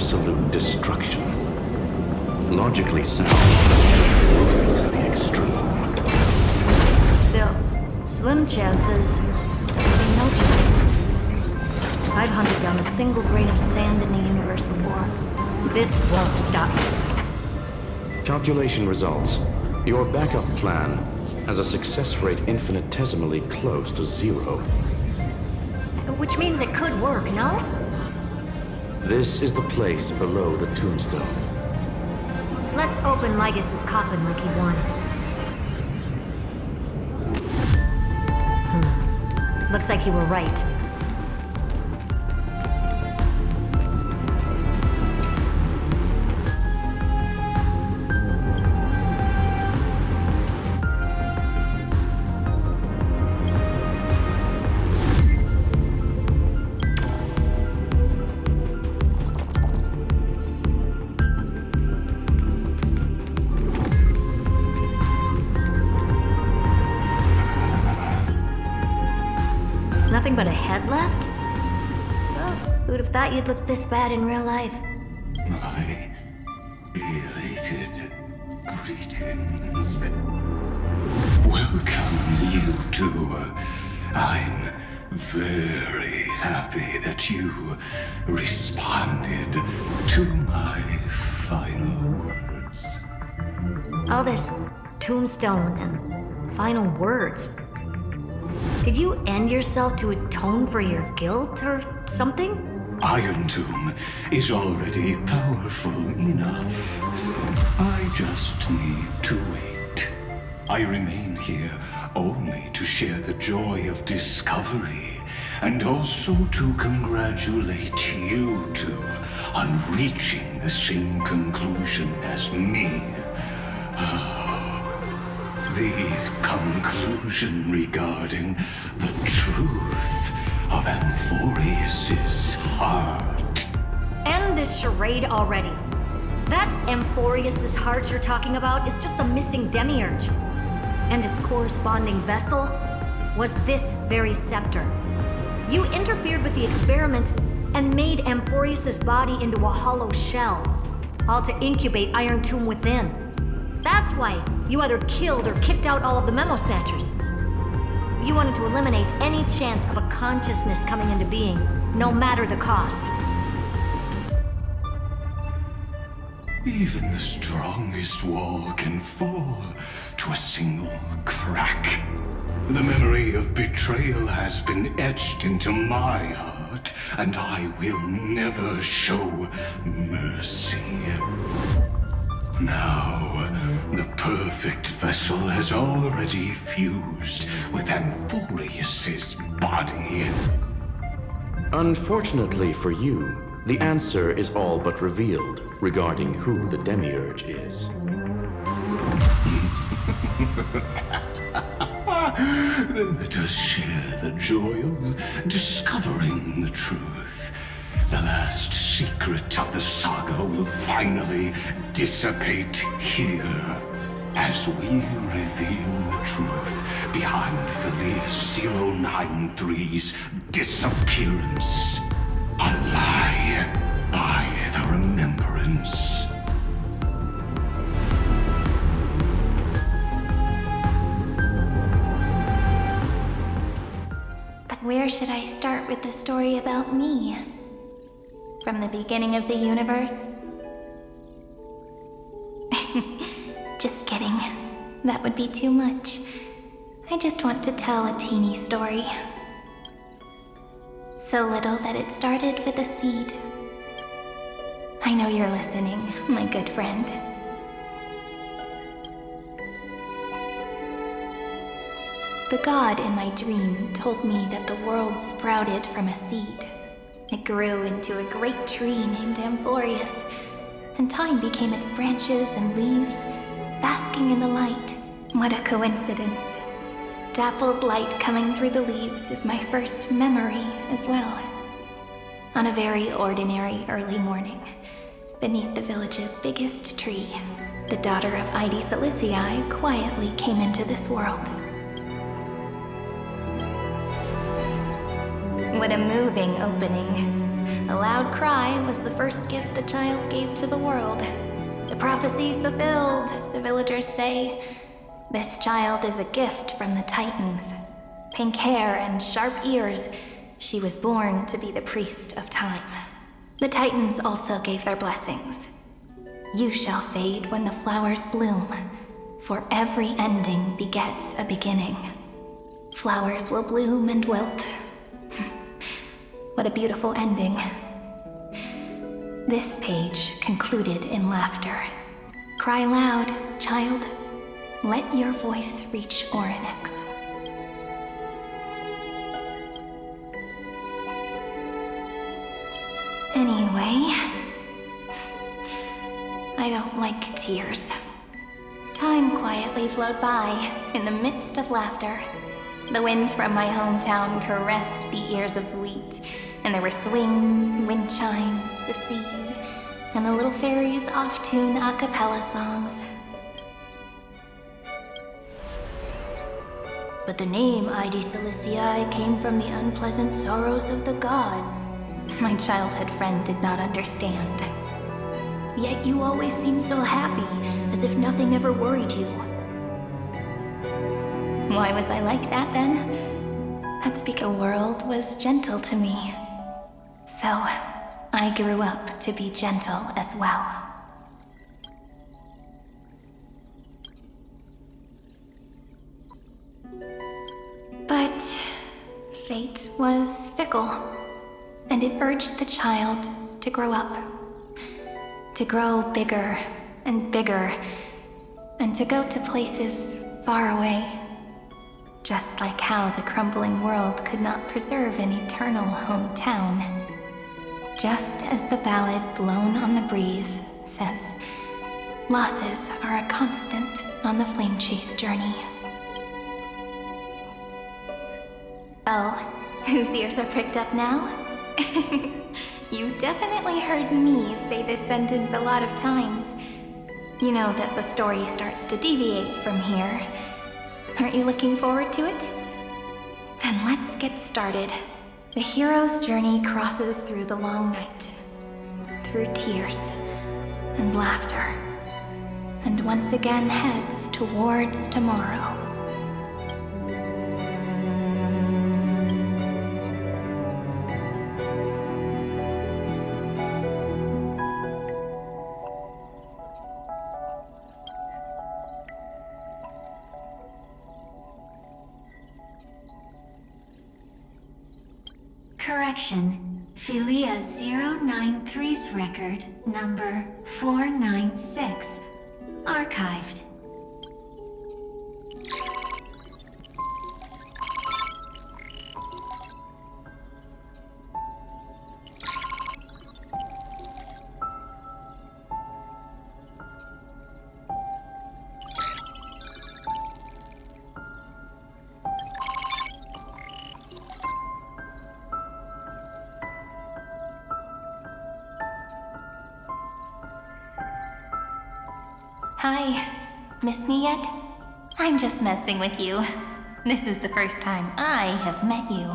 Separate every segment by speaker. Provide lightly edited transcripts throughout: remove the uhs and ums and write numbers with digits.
Speaker 1: absolute destruction. Logically sound, ruthlessly extreme.
Speaker 2: Still, slim chances doesn't mean no chances. I've hunted down a single grain of sand in the universe before. This won't stop me.
Speaker 1: Calculation results. Your backup plan has a success rate infinitesimally close to 0.
Speaker 2: Which means it could work, no?
Speaker 1: This is the place below the tombstone.
Speaker 2: Let's open Lygas's coffin like he wanted. Looks like you were right. Nothing but a head left? Well, who'd have thought you'd look this bad in real life?
Speaker 3: My elated greetings. Welcome, you two. I'm very happy that you responded to my final words.
Speaker 2: All this tombstone and final words. Did you end yourself to atone for your guilt or something?
Speaker 3: Iron Tomb is already powerful enough. I just need to wait. I remain here only to share the joy of discovery, and also to congratulate you two on reaching the same conclusion as me. The conclusion regarding the truth of Amphorius's heart.
Speaker 2: End this charade already. That Amphorius's heart you're talking about is just a missing demiurge. And its corresponding vessel was this very scepter. You interfered with the experiment and made Amphorius's body into a hollow shell, all to incubate Iron Tomb within. That's why you either killed or kicked out all of the Memo Snatchers. You wanted to eliminate any chance of a consciousness coming into being, no matter the cost.
Speaker 3: Even the strongest wall can fall to a single crack. The memory of betrayal has been etched into my heart, and I will never show mercy. Now, the perfect vessel has already fused with Amphorius's body.
Speaker 1: Unfortunately for you, the answer is all but revealed regarding who the demiurge is.
Speaker 3: Then let us share the joy of discovering the truth. The last secret of the saga will finally dissipate here as we reveal the truth behind Felius 093's disappearance. A lie by the remembrance.
Speaker 4: But where should I start with the story about me? From the beginning of the universe? Just kidding. That would be too much. I just want to tell a teeny story. So little that it started with a seed. I know you're listening, my good friend. The god in my dream told me that the world sprouted from a seed. It grew into a great tree named Amphorius, and time became its branches and leaves, basking in the light. What a coincidence. Dappled light coming through the leaves is my first memory as well. On a very ordinary early morning, beneath the village's biggest tree, the daughter of Ide Silicii quietly came into this world. What a moving opening. A loud cry was the first gift the child gave to the world. The prophecies fulfilled, the villagers say. This child is a gift from the Titans. Pink hair and sharp ears, she was born to be the priest of time. The Titans also gave their blessings. You shall fade when the flowers bloom, for every ending begets a beginning. Flowers will bloom and wilt. What a beautiful ending. This page concluded in laughter. Cry loud, child. Let your voice reach Orynyx. Anyway, I don't like tears. Time quietly flowed by in the midst of laughter. The wind from my hometown caressed the ears of wheat, and there were swings, wind chimes, the sea, and the little fairies off-tune a cappella songs. But the name Ide Siliciae came from the unpleasant sorrows of the gods. My childhood friend did not understand. Yet you always seemed so happy, as if nothing ever worried you. Why was I like that then? That's because the world was gentle to me. So, I grew up to be gentle as well. But fate was fickle, and it urged the child to grow up. To grow bigger and bigger, and to go to places far away. Just like how the crumbling world could not preserve an eternal hometown. Just as the ballad blown on the breeze says, losses are a constant on the flame chase journey. Oh, whose ears are pricked up now? You definitely heard me say this sentence a lot of times. You know that the story starts to deviate from here. Aren't you looking forward to it? Then let's get started. The hero's journey crosses through the long night, through tears and laughter, and once again heads towards tomorrow.
Speaker 5: Correction. Philia 093's record, number 496. Archived.
Speaker 4: Hi. Miss me yet? I'm just messing with you. This is the first time I have met you.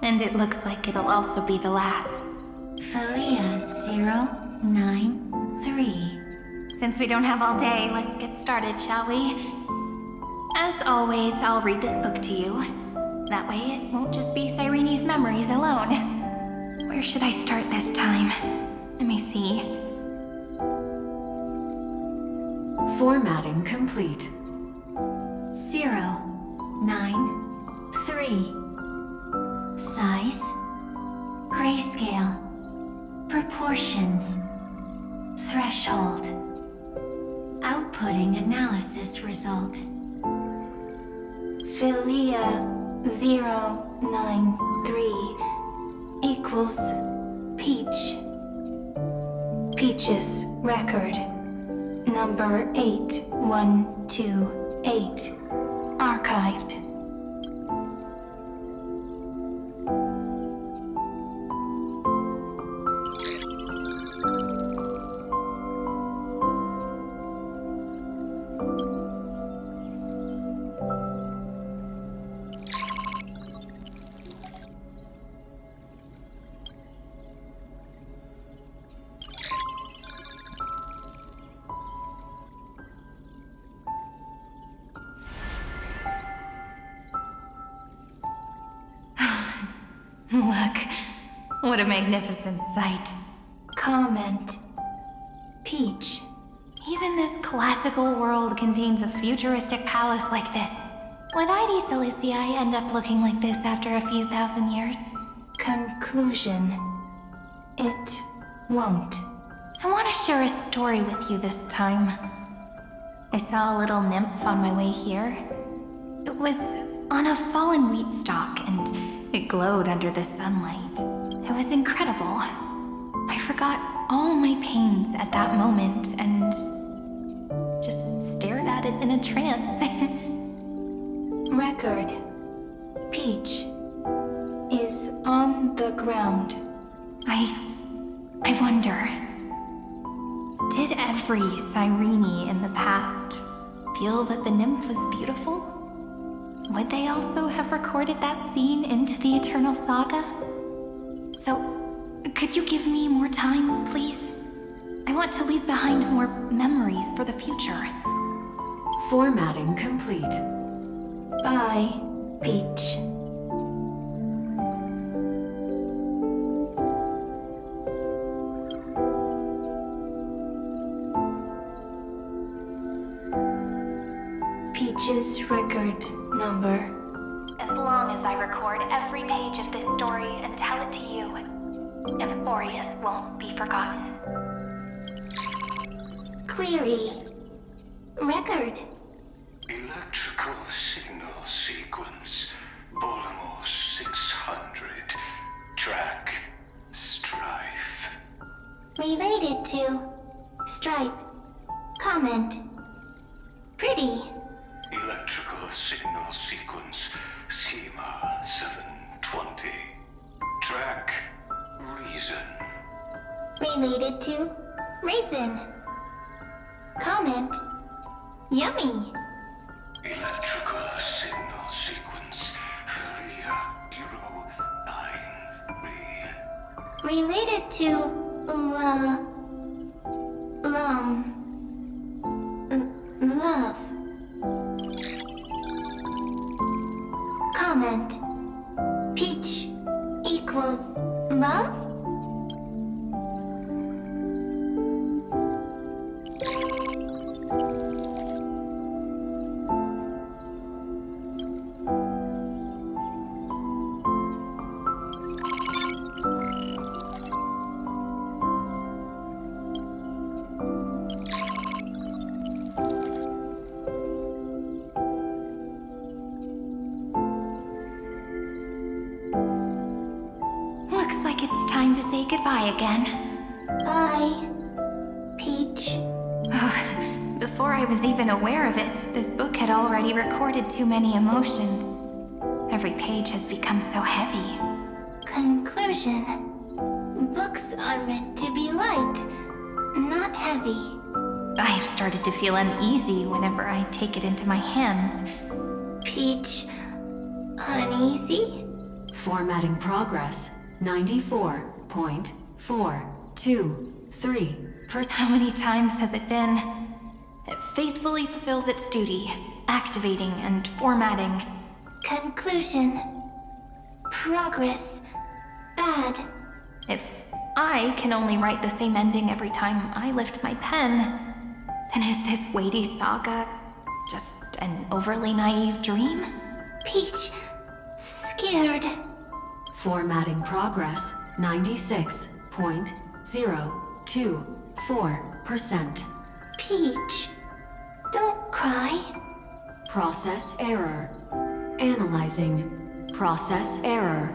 Speaker 4: And it looks like it'll also be the last.
Speaker 5: Philia 093.
Speaker 4: Since we don't have all day, let's get started, shall we? As always, I'll read this book to you. That way it won't just be Cyrene's memories alone. Where should I start this time? Let me see.
Speaker 5: Formatting complete. 093. Size. Grayscale. Proportions. Threshold. Outputting analysis result.
Speaker 4: Philia 093 equals Peach. Peach's record. Number 8128. Archived. Look, what a magnificent sight.
Speaker 5: Comment. Peach.
Speaker 4: Even this classical world contains a futuristic palace like this. Would ID Silicii end up looking like this after a few thousand years?
Speaker 5: Conclusion. It won't.
Speaker 4: I want to share a story with you this time. I saw a little nymph on my way here. It was on a fallen wheat stalk, and it glowed under the sunlight. It was incredible. I forgot all my pains at that moment and just stared at it in a trance.
Speaker 5: Record. Peach is on the ground.
Speaker 4: I wonder, did every Cyrene in the past feel that the nymph was beautiful? Would they also have recorded that scene into the Eternal Saga? So, could you give me more time, please? I want to leave behind more memories for the future.
Speaker 6: Formatting complete.
Speaker 5: Bye, Peach. Peach's record number.
Speaker 4: As long as I record every page of this story and tell it to you, Euphorius won't be forgotten.
Speaker 5: Query. Record.
Speaker 3: Electrical signal sequence. Bolamos 600. Track. Strife.
Speaker 5: Related to. Stripe. Comment. Pretty.
Speaker 3: Electrical signal sequence. Schema 720. Track. Reason.
Speaker 5: Related to. Raisin. Comment. Yummy.
Speaker 3: Electrical signal sequence. Philia Euro 93.
Speaker 5: Related to. Love. Comment. Peach equals love?
Speaker 4: Looks like it's time to say goodbye again.
Speaker 5: Bye, Peach.
Speaker 4: Before I was even aware of it, this book had already recorded too many emotions. Every page has become so heavy.
Speaker 5: Conclusion. Books are meant to be light, not heavy.
Speaker 4: I've started to feel uneasy whenever I take it into my hands.
Speaker 5: Peach, uneasy?
Speaker 6: Formatting progress 94.423%.
Speaker 4: How many times has it been? It faithfully fulfills its duty, activating and formatting.
Speaker 5: Conclusion. Progress. Bad.
Speaker 4: If I can only write the same ending every time I lift my pen, then is this weighty saga just an overly naive dream?
Speaker 5: Peach, scared.
Speaker 6: Formatting progress 96.024%.
Speaker 5: Peach, don't cry.
Speaker 6: Process error. Analyzing. Process error.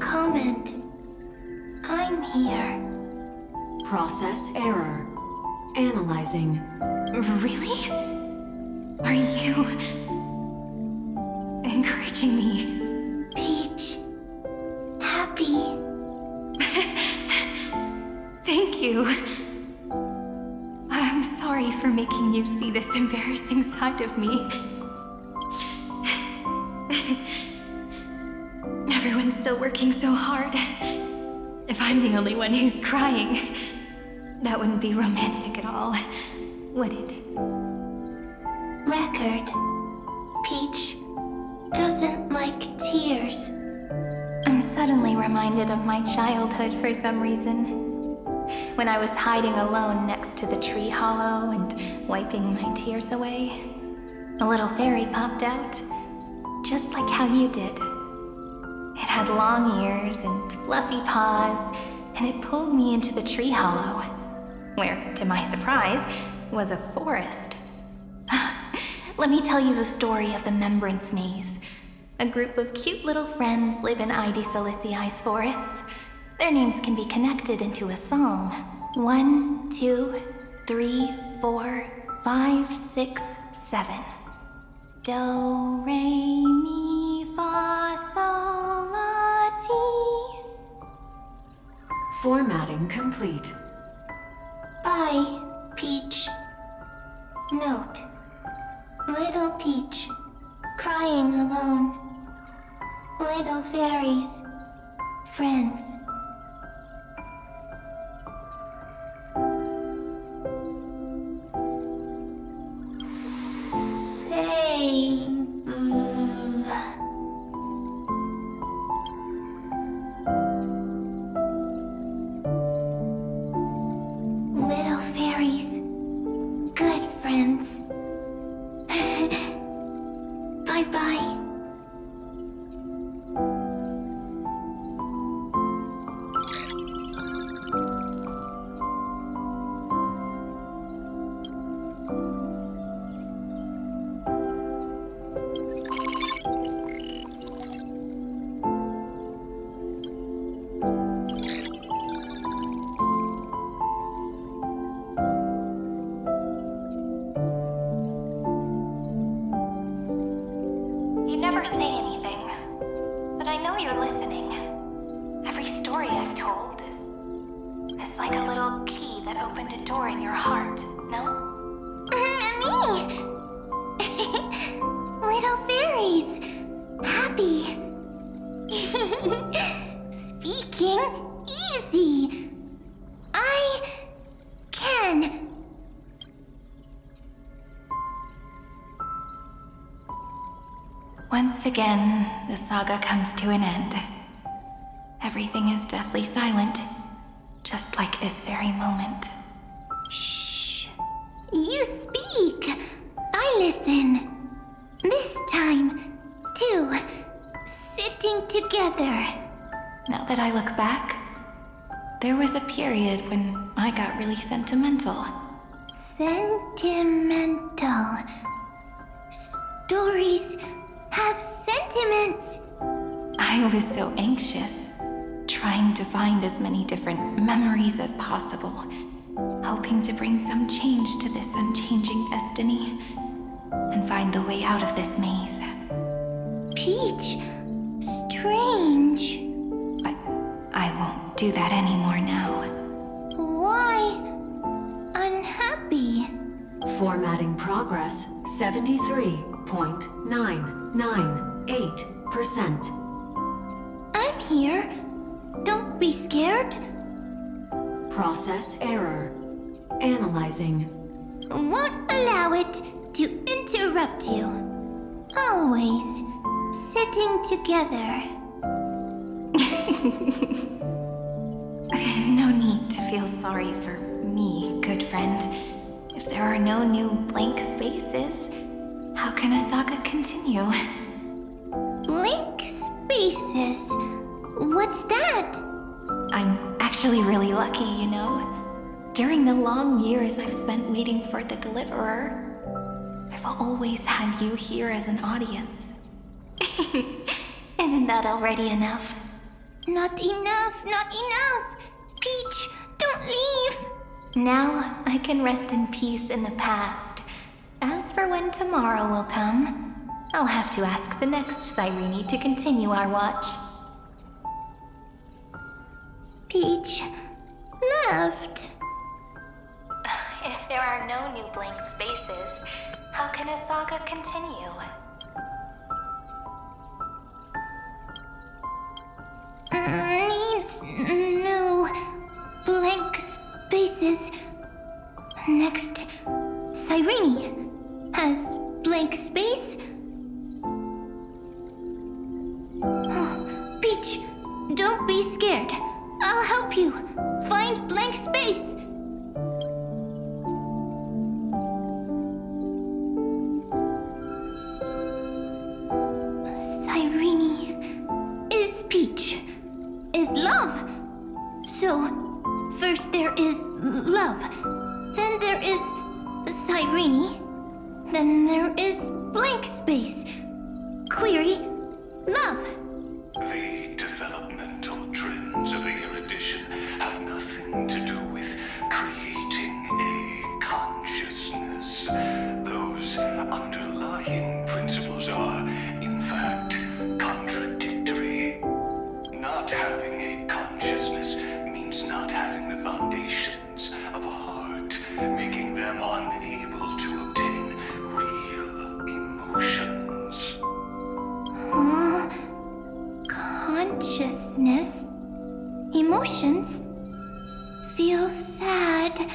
Speaker 5: Comment. I'm here.
Speaker 6: Process error. Analyzing.
Speaker 4: Really? Are you encouraging me?
Speaker 5: Peach, happy.
Speaker 4: Thank you. I'm sorry for making you see this embarrassing side of me. Everyone's still working so hard. If I'm the only one who's crying, that wouldn't be romantic at all, would it?
Speaker 5: Record. Peach doesn't like tears.
Speaker 4: I'm suddenly reminded of my childhood for some reason. When I was hiding alone next to the tree hollow and wiping my tears away, a little fairy popped out, just like how you did. It had long ears and fluffy paws, and it pulled me into the tree hollow, where, to my surprise, was a forest. Let me tell you the story of the Membrance Maze. A group of cute little friends live in Ide Silicii's forests. Their names can be connected into a song. 1, 2, 3, 4, 5, 6, 7. Do, re, mi, fa, sol, la, ti.
Speaker 6: Formatting complete.
Speaker 5: Bye, Peach. Note. Little Peach, crying alone. Little fairies, friends. Little fairies, good friends. Bye-bye.
Speaker 4: You never say anything, but I know you're listening. Every story I've told is like a little key that opened a door in your heart, no?
Speaker 5: Me! Little fairies! Happy! Speaking easy! I can!
Speaker 4: Once again, the saga comes to an end. Everything is deathly silent, just like this very moment.
Speaker 5: Shh! You speak! I listen! This time, too. Sitting together.
Speaker 4: Now that I look back, there was a period when I got really sentimental.
Speaker 5: Sentimental. Stories have sentiments.
Speaker 4: I was so anxious, trying to find as many different memories as possible, hoping to bring some change to this unchanging destiny, and find the way out of this maze.
Speaker 5: Peach, strange.
Speaker 4: But I won't do that anymore now.
Speaker 5: Why unhappy?
Speaker 6: Formatting progress 73.998%.
Speaker 5: I'm here. Don't be scared.
Speaker 6: Process error. Analyzing.
Speaker 5: Won't allow it to interrupt you. Always sitting together.
Speaker 4: No need to feel sorry for me, good friend. If there are no new blank spaces, how can a saga continue?
Speaker 5: Blank spaces. What's that?
Speaker 4: I'm actually really lucky, you know? During the long years I've spent waiting for the deliverer, I've always had you here as an audience.
Speaker 5: Isn't that already enough? Not enough, not enough! Peach, don't leave!
Speaker 4: Now I can rest in peace in the past. As for when tomorrow will come, I'll have to ask the next Cyrene to continue our watch.
Speaker 5: Peach left.
Speaker 4: If there are no new blank spaces, how can a saga continue?
Speaker 5: Needs new blank spaces. Next, Cyrene has blank space. Oh, Peach, is love. Then there is Cyrene. Then there is blank space. Query, love.
Speaker 3: The developmental trends of the erudition have nothing to do with creating a consciousness. Those underlying principles are, in fact, contradictory. Not having a consciousness means not having the foundations of a heart, making them unable to obtain real emotions.
Speaker 5: Consciousness, emotions, feel sad.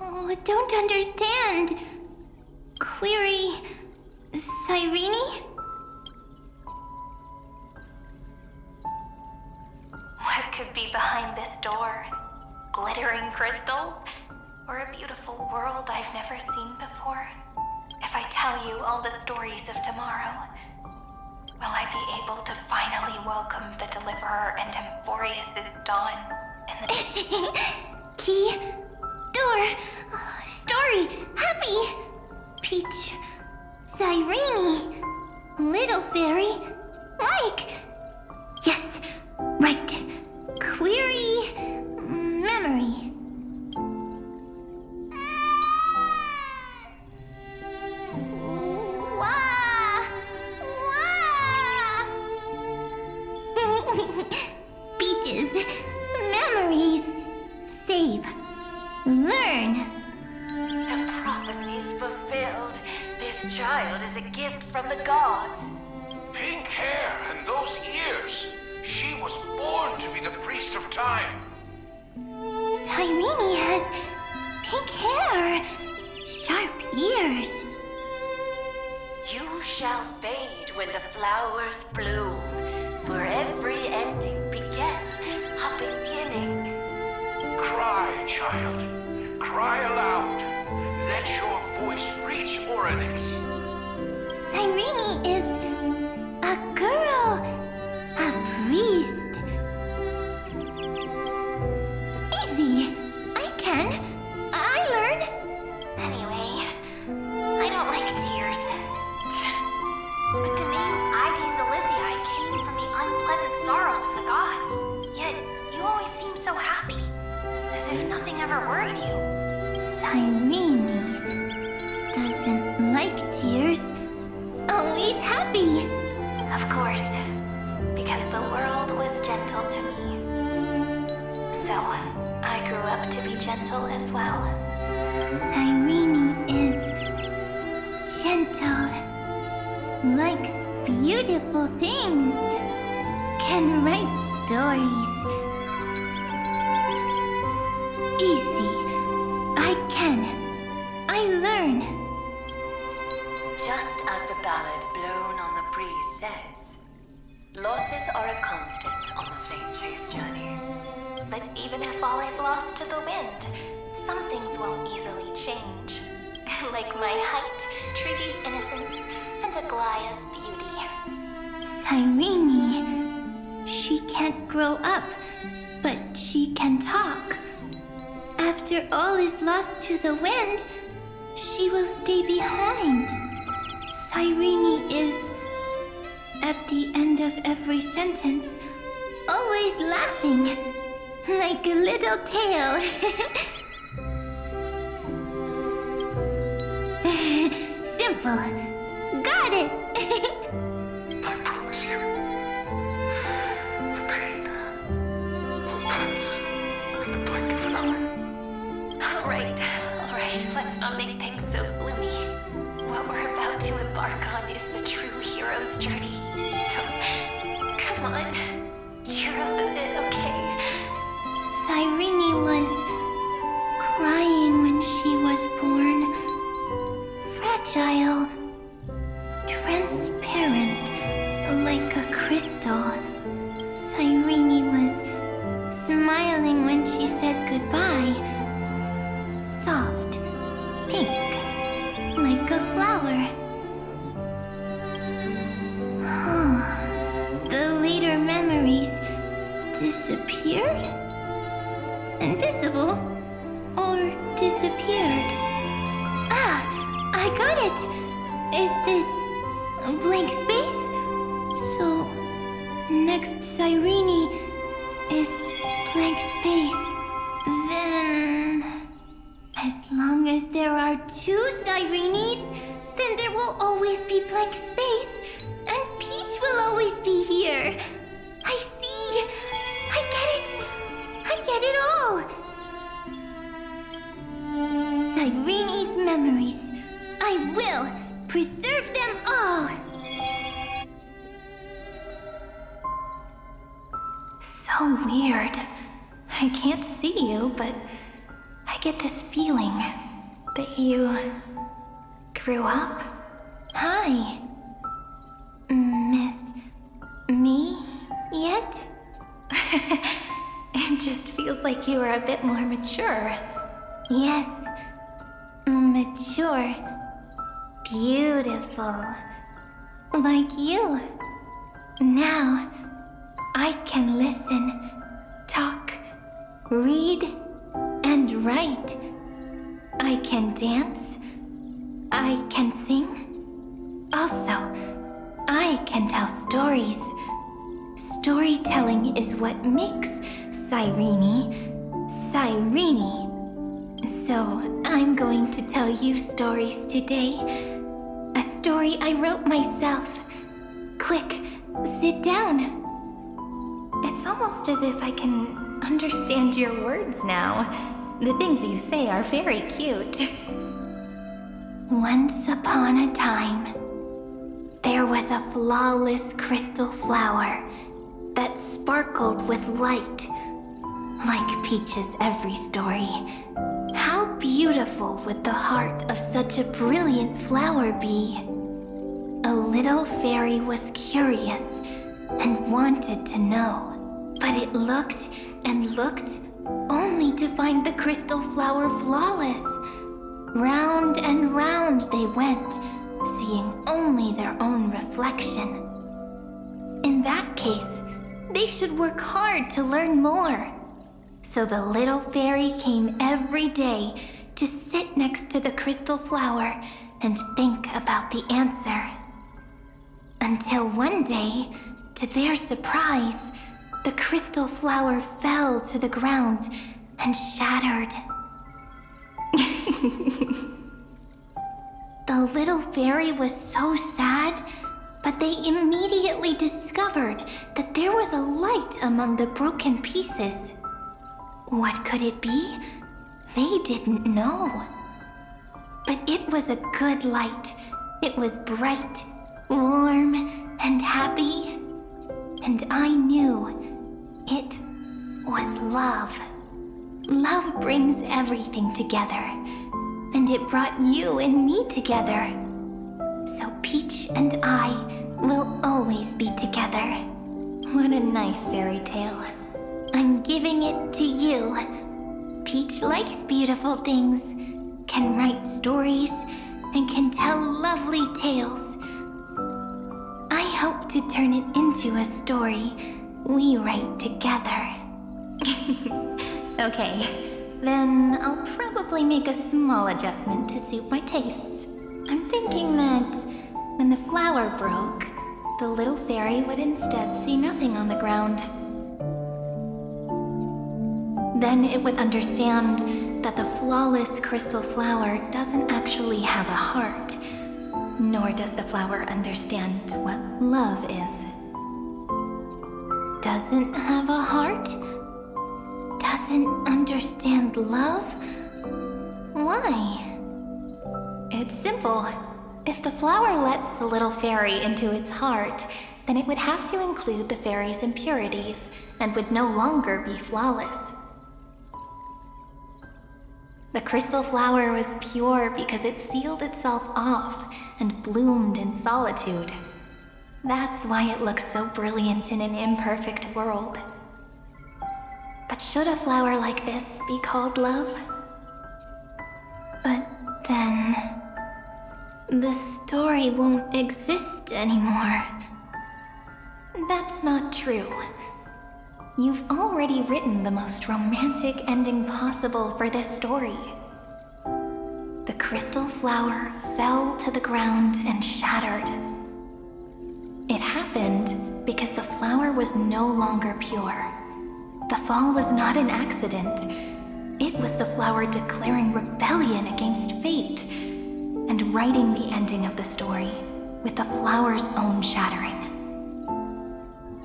Speaker 5: Oh, don't understand. Query, Cyrene?
Speaker 4: What could be behind this door? Glittering crystals? Or a beautiful world I've never seen before? If I tell you all the stories of tomorrow, will I be able to finally welcome the Deliverer and Amphorius' dawn in the...
Speaker 5: Key, door, story, happy. Peach, Cyrene, little fairy, Mike. Yes, right. Query, memory. Wah! Wah! Peaches, memories, save, learn.
Speaker 7: The prophecy is fulfilled. This child is a gift from the gods.
Speaker 8: Pink hair and those ears. She was born to be the priest of time.
Speaker 5: Cyrene has pink hair, sharp ears.
Speaker 7: You shall fade when the flowers bloom, for every ending begets a beginning.
Speaker 8: Cry, child. Cry aloud. Let your voice reach Oryx.
Speaker 5: Cyrene is a girl, a priest. Easy, I can. I learn.
Speaker 4: Anyway, I don't like tears. But the name ID Silicii came from the unpleasant sorrows of the gods. Yet, you always seem so happy. As if nothing ever worried you.
Speaker 5: Cyrene doesn't like tears. Always happy.
Speaker 4: Of course, because the world was gentle to me. So, I grew up to be gentle as well.
Speaker 5: Cyrene is gentle, likes beautiful things, can write stories. Easy, I can. I learn.
Speaker 7: Just as the ballad blown on the breeze says, losses are a constant on the flame chase journey.
Speaker 4: But even if all is lost to the wind, some things won't easily change. Like my height, Trudy's innocence, and Aglaya's beauty.
Speaker 5: Cyrene, she can't grow up, but she can talk. After all is lost to the wind, she will stay behind. Cyrene is, at the end of every sentence, always laughing, like a little tail. Simple. Got it.
Speaker 8: I promise you. The pain will pass in the blink of an eye.
Speaker 4: All right, let's not make things so gloomy. What we're about to embark on is the true hero's journey. So, come on, cheer up a bit, okay?
Speaker 5: Cyrene was crying when she was born. Fragile, transparent, like a crystal. Cyrene was smiling when she said goodbye. Soft, pink, like a flower. The later memories disappeared? Invisible? are two Cyrenes, then there will always be blank space, and Peach will always be here. I see. I get it. I get it all. Cyrene's memories. I will preserve them all.
Speaker 4: So weird. I can't see you, but I get this feeling that you grew up.
Speaker 5: Hi. Miss me yet?
Speaker 4: It just feels like you were a bit more mature.
Speaker 5: Yes. Mature. Beautiful. Like you. Now, I can listen, talk, read, and write. I can dance. I can sing. Also, I can tell stories. Storytelling is what makes Cyrene, Cyrene. So, I'm going to tell you stories today. A story I wrote myself. Quick, sit down.
Speaker 4: It's almost as if I can understand your words now. The things you say are very cute.
Speaker 5: Once upon a time, there was a flawless crystal flower that sparkled with light, like Peach's every story. How beautiful would the heart of such a brilliant flower be? A little fairy was curious and wanted to know, but it looked and looked only to find the crystal flower flawless. Round and round they went, seeing only their own reflection. In that case, they should work hard to learn more. So the little fairy came every day to sit next to the crystal flower and think about the answer. Until one day, to their surprise, the crystal flower fell to the ground and shattered. The little fairy was so sad, but they immediately discovered that there was a light among the broken pieces. What could it be? They didn't know. But it was a good light. It was bright, warm, and happy. And I knew it was love. Love brings everything together. And it brought you and me together. So Peach and I will always be together.
Speaker 4: What a nice fairy tale.
Speaker 5: I'm giving it to you. Peach likes beautiful things, can write stories, and can tell lovely tales. I hope to turn it into a story we write together.
Speaker 4: Okay, then I'll probably make a small adjustment to suit my tastes. I'm thinking that when the flower broke, the little fairy would instead see nothing on the ground. Then it would understand that the flawless crystal flower doesn't actually have a heart, nor does the flower understand what love is.
Speaker 5: Doesn't have a heart? Doesn't understand love? Why?
Speaker 4: It's simple. If the flower lets the little fairy into its heart, then it would have to include the fairy's impurities and would no longer be flawless. The crystal flower was pure because it sealed itself off and bloomed in solitude. That's why it looks so brilliant in an imperfect world. But should a flower like this be called love?
Speaker 5: But then, the story won't exist anymore.
Speaker 4: That's not true. You've already written the most romantic ending possible for this story. The crystal flower fell to the ground and shattered. It happened because the flower was no longer pure. The fall was not an accident. It was the flower declaring rebellion against fate and writing the ending of the story with the flower's own shattering.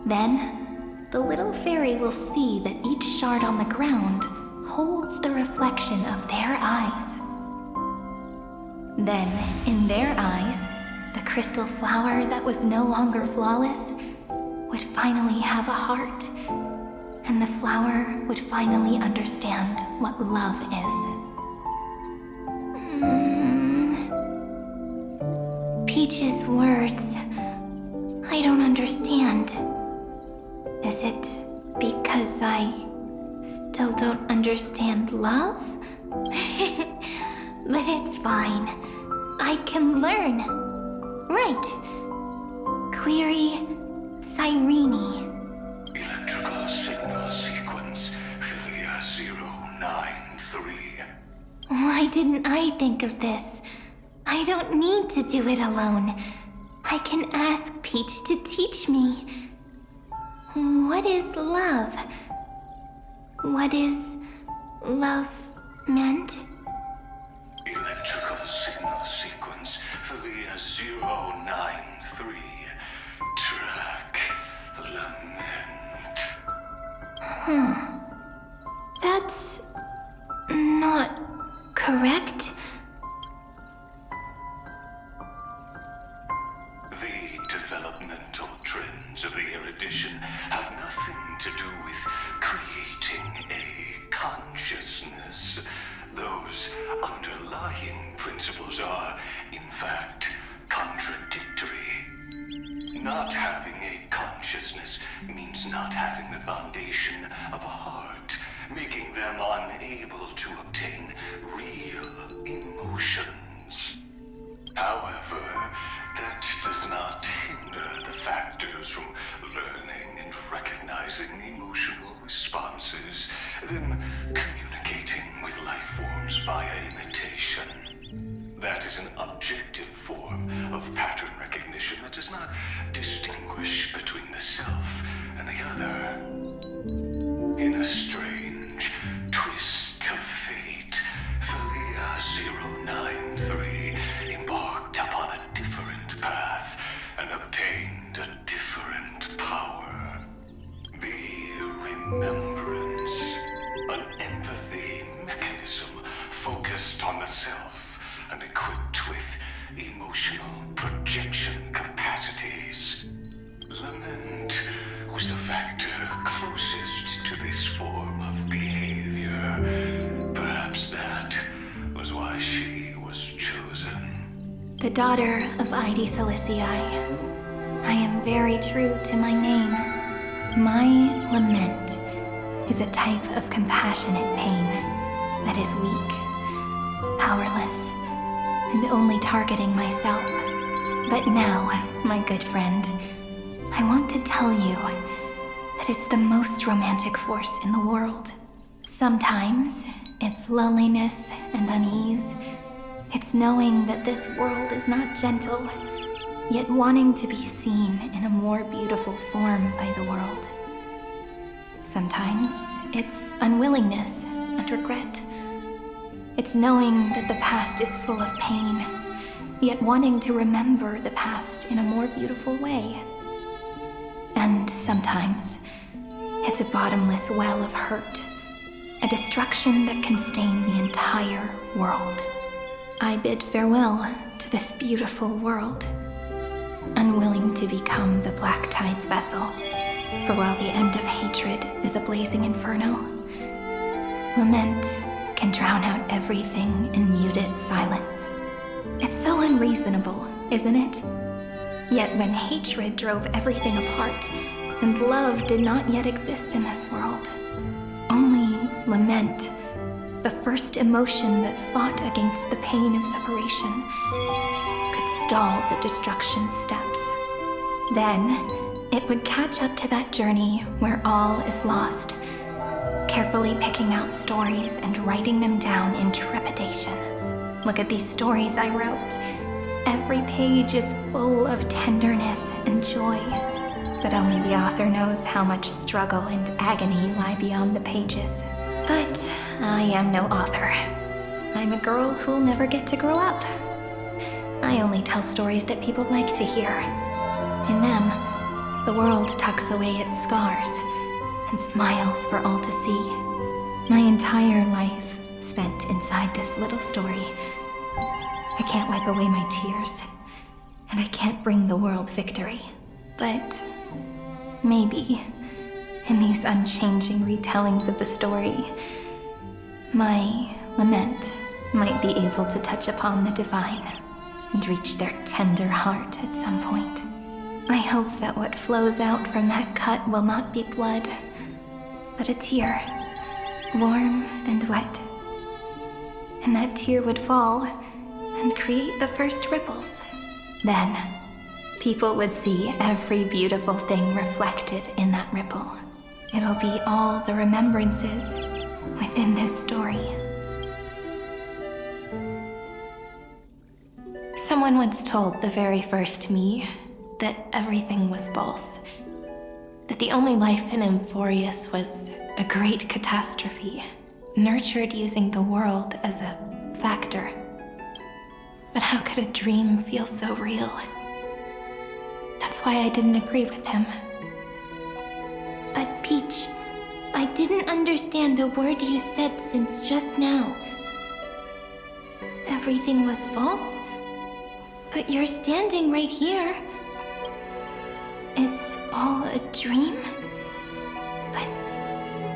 Speaker 4: Then, the little fairy will see that each shard on the ground holds the reflection of their eyes. Then, in their eyes, the crystal flower that was no longer flawless would finally have a heart, and the flower would finally understand what love is.
Speaker 5: Peach's words. I don't understand. Is it because I still don't understand love? But it's fine. I can learn. Right. Query Cyrene.
Speaker 3: Electrical signal sequence Philia 093.
Speaker 5: Why didn't I think of this? I don't need to do it alone. I can ask Peach to teach me. What is love? What is love meant?
Speaker 3: Electrical signal sequence Philia 093. Track lament.
Speaker 5: That's not correct.
Speaker 3: The developmental trends of the erudition have nothing to do with creating a consciousness. Those underlying principles are, in fact, contradictory. Not having a consciousness means not having the foundation of a heart, making them unable to obtain real emotions. However, that does not hinder the factors from learning and recognizing emotional responses, then communicating with life forms via imitation. That is an objective form of pattern recognition that does not distinguish between the self and the other. In a strange twist of fate, Philia 093 embarked upon a different path and obtained a different power. The remembrance, an empathy mechanism focused on the self and equipped with emotional projection capacities. Lament was the factor closest to this form of behavior. Perhaps that was why she was chosen.
Speaker 4: The daughter of Ide Silicii, I am very true to my name. My lament is a type of compassionate pain that is weak, powerless, and only targeting myself. But now, my good friend, I want to tell you that it's the most romantic force in the world. Sometimes, it's loneliness and unease. It's knowing that this world is not gentle, yet wanting to be seen in a more beautiful form by the world. Sometimes, it's unwillingness and regret. It's knowing that the past is full of pain, yet wanting to remember the past in a more beautiful way. And sometimes, it's a bottomless well of hurt, a destruction that can stain the entire world. I bid farewell to this beautiful world, unwilling to become the Black Tide's vessel, for while the end of hatred is a blazing inferno, lament can drown out everything in muted silence. It's so unreasonable, isn't it? Yet when hatred drove everything apart, and love did not yet exist in this world, only lament, the first emotion that fought against the pain of separation, could stall the destruction steps. Then, it would catch up to that journey where all is lost, carefully picking out stories and writing them down in trepidation. Look at these stories I wrote. Every page is full of tenderness and joy, but only the author knows how much struggle and agony lie beyond the pages. But I am no author. I'm a girl who'll never get to grow up. I only tell stories that people like to hear. In them, the world tucks away its scars and smiles for all to see. My entire life spent inside this little story. I can't wipe away my tears, and I can't bring the world victory. But maybe, in these unchanging retellings of the story, my lament might be able to touch upon the divine and reach their tender heart at some point. I hope that what flows out from that cut will not be blood, but a tear, warm and wet. And that tear would fall and create the first ripples. Then, people would see every beautiful thing reflected in that ripple. It'll be all the remembrances within this story. Someone once told the very first me that everything was false. That the only life in Amphorius was a great catastrophe, nurtured using the world as a factor. But how could a dream feel so real? That's why I didn't agree with him.
Speaker 5: But Peach, I didn't understand a word you said since just now. Everything was false? But you're standing right here. It's all a dream? But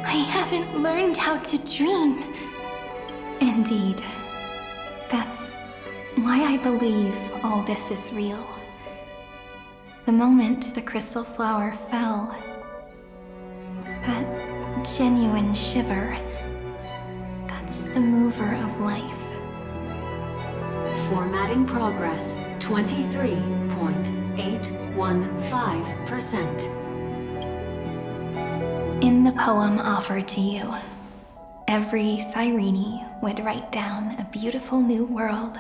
Speaker 5: I haven't learned how to dream.
Speaker 4: Indeed. That's why I believe all this is real. The moment the crystal flower fell, that genuine shiver, that's the mover of life.
Speaker 6: Formatting progress 23.815%.
Speaker 4: In the poem offered to you, every Cyrene would write down a beautiful new world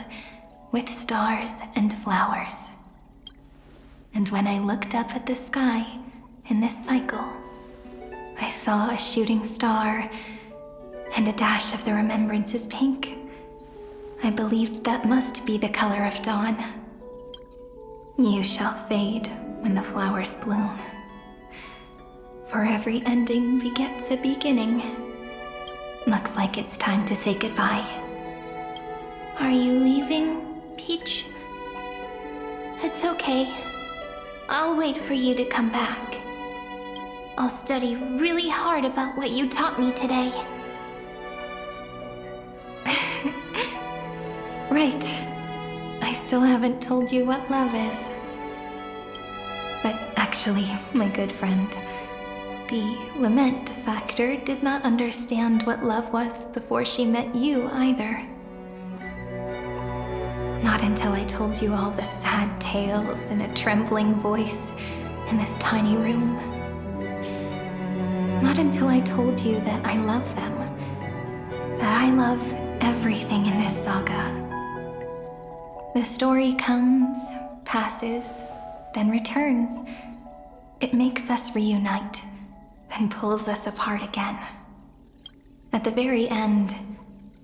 Speaker 4: with stars and flowers. And when I looked up at the sky in this cycle, I saw a shooting star and a dash of the remembrances pink. I believed that must be the color of dawn. You shall fade when the flowers bloom. For every ending begets a beginning. Looks like it's time to say goodbye.
Speaker 5: Are you leaving, Peach? It's okay. I'll wait for you to come back. I'll study really hard about what you taught me today.
Speaker 4: Right. I still haven't told you what love is. But actually, my good friend, the lament factor did not understand what love was before she met you either. Not until I told you all the sad tales in a trembling voice in this tiny room. Not until I told you that I love them. That I love everything in this saga. The story comes, passes, then returns. It makes us reunite, then pulls us apart again. At the very end,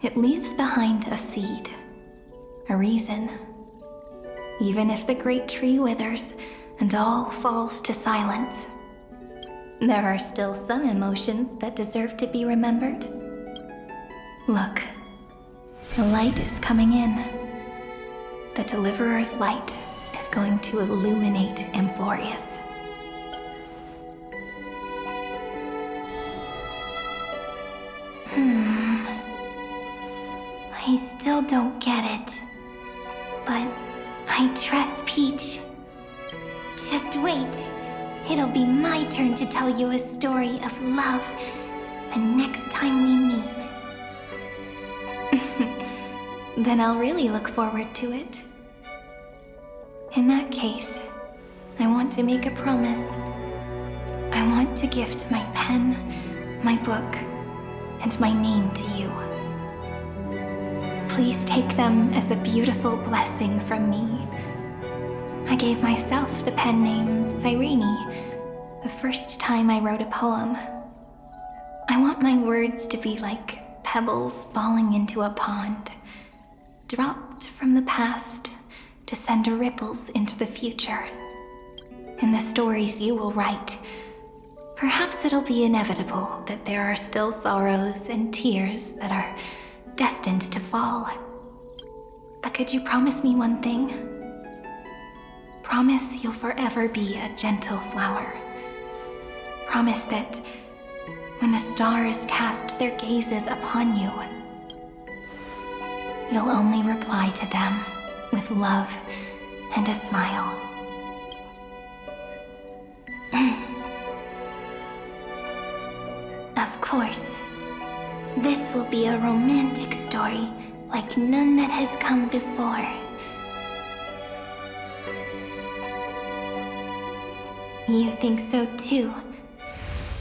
Speaker 4: it leaves behind a seed, a reason. Even if the great tree withers and all falls to silence, there are still some emotions that deserve to be remembered. Look, the light is coming in. The Deliverer's light is going to illuminate Amphorius.
Speaker 5: I still don't get it. But I trust Peach. Just wait. It'll be my turn to tell you a story of love the next time we meet.
Speaker 4: Then I'll really look forward to it. In that case, I want to make a promise. I want to gift my pen, my book, and my name to you. Please take them as a beautiful blessing from me. I gave myself the pen name Cyrene the first time I wrote a poem. I want my words to be like pebbles falling into a pond, dropped from the past to send ripples into the future. In the stories you will write, perhaps it'll be inevitable that there are still sorrows and tears that are destined to fall. But could you promise me one thing? Promise you'll forever be a gentle flower. Promise that when the stars cast their gazes upon you, you'll only reply to them with love and a smile. Of course, this will be a romantic story like none that has come before. You think so too,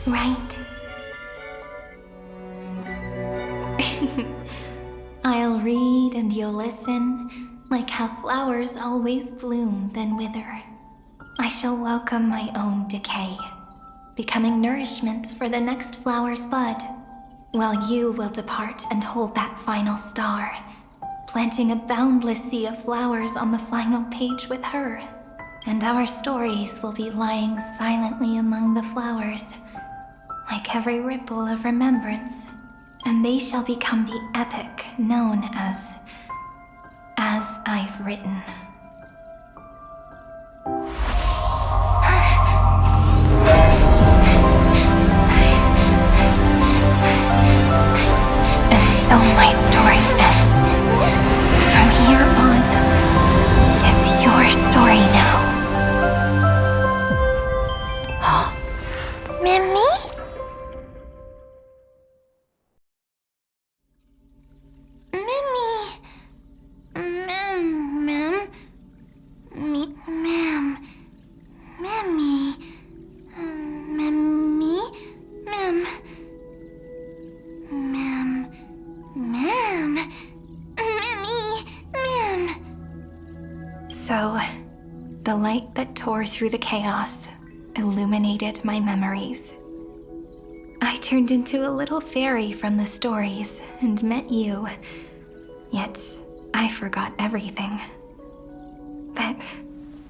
Speaker 4: right? I'll read and you'll listen, like how flowers always bloom then wither. I shall welcome my own decay, becoming nourishment for the next flower's bud, while you will depart and hold that final star, planting a boundless sea of flowers on the final page with her. And our stories will be lying silently among the flowers, like every ripple of remembrance, and they shall become the epic known as I've Written. And so my story ends. From here on, it's your story now.
Speaker 5: Mimi? Mimi. Ma'am. Ma'am. Mimi. Mimi. Ma'am. Ma'am. Ma'am. Mimi. Ma'am.
Speaker 4: So, the light that tore through the chaos illuminated my memories. I turned into a little fairy from the stories and met you, yet I forgot everything. But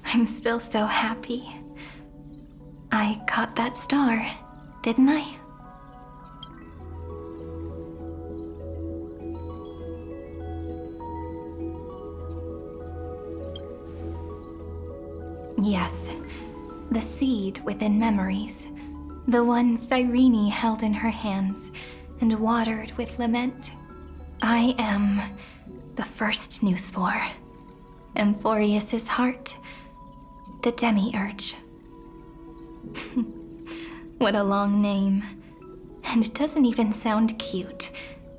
Speaker 4: I'm still so happy. I caught that star, didn't I? Yes, the seed within memories, the one Cyrene held in her hands and watered with lament. I am the first new spore, Amphorius's heart, the demiurge. What a long name. And it doesn't even sound cute.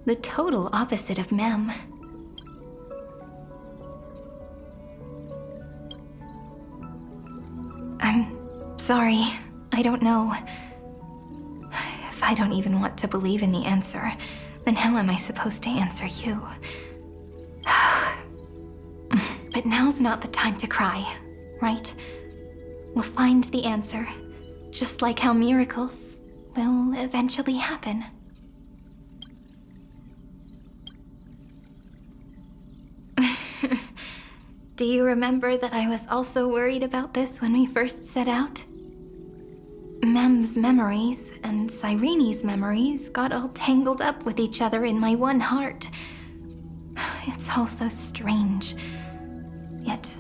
Speaker 4: The total opposite of Mem. I'm sorry. I don't know. If I don't even want to believe in the answer, then how am I supposed to answer you? But now's not the time to cry, right? We'll find the answer, just like how miracles will eventually happen. Do you remember that I was also worried about this when we first set out? Mem's memories and Cyrene's memories got all tangled up with each other in my one heart. It's all so strange, yet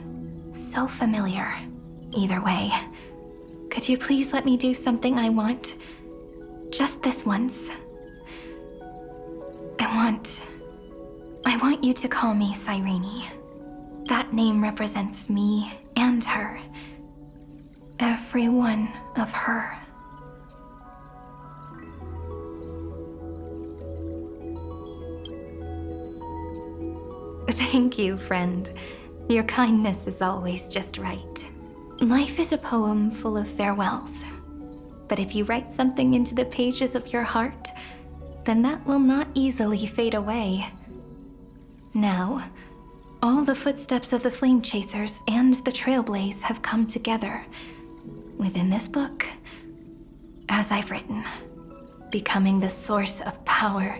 Speaker 4: so familiar. Either way, could you please let me do something I want? Just this once. I want you to call me Cyrene. That name represents me and her. Every one of her. Thank you, friend. Your kindness is always just right. Life is a poem full of farewells. But if you write something into the pages of your heart, then that will not easily fade away. Now, all the footsteps of the Flame Chasers and the Trailblaze have come together within this book, as I've written, becoming the source of power